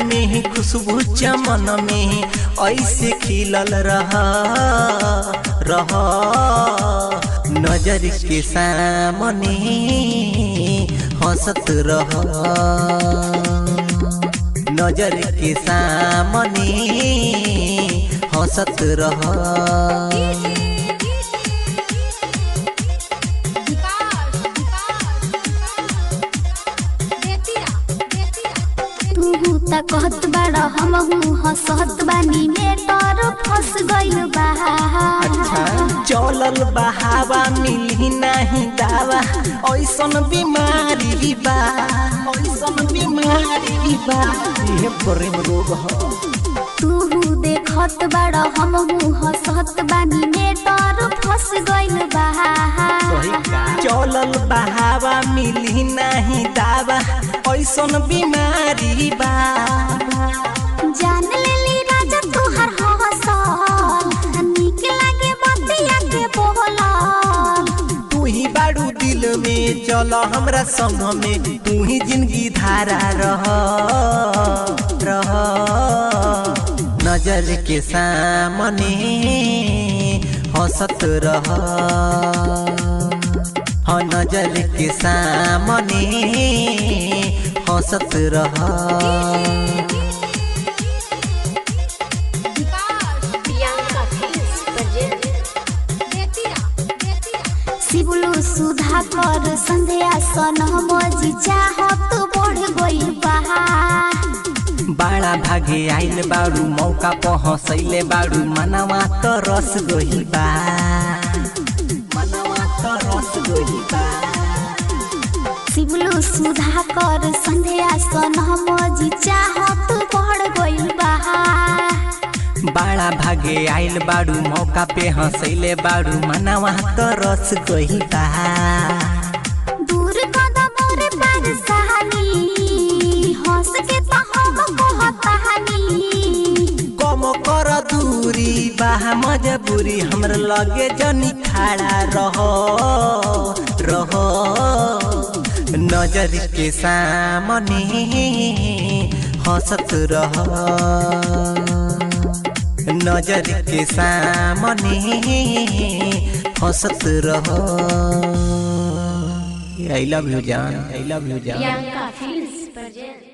में खुशबू चमन में ऐसे खिलल रहा नजर के सामने हंसत रहा नजर के सामने हंसत रहा। कहत बाड़ा हम हंसत बानी नेटर फंस गइल बा। अच्छा चलल बहावा मिली नहीं दावा ऐसन बीमारी बा ऐसन बीमारी बा ये प्रेम रोग ह। तू देखत बाड़ा हम हंसत बानी नेटर फंस गइल बा। चलल बहावा मिली नहीं दावा ऐसन बीमारी बा। जान लेली राजा तुहर हंसल निक लागे बतिया के बोलल। तू ही बाड़ू दिल में चल हमरा संग में तू ही जिंदगी धारा रह नजर के सामने हंसत रह हाँ नजर के सामने हंसत रहा। शिवलू सुधा कर संध्या सन मजी चाहत बढ़ गई बा। बाड़ा भागे आइल बाड़ू मौका पर हंसैले बाड़ू मनवा तो रस गई बा मनवा तो रस गई बा। शिवलू सुधा कर संध्या सन मजी चाहत बढ़ गइल बा। बाड़ा भागे आइल बाड़ू मौका पे हंसैले बाड़ू मनवा तो रस गई बा। दूर कदम रे पर सहानी हंस के तो हम कहतानी। कम कर दूरी बा मजबूरी हमर लगे जनी खड़ा रहो नजर के सामने हंसत रह नजर के सामने हंसत रह। I love you जान I love you जान।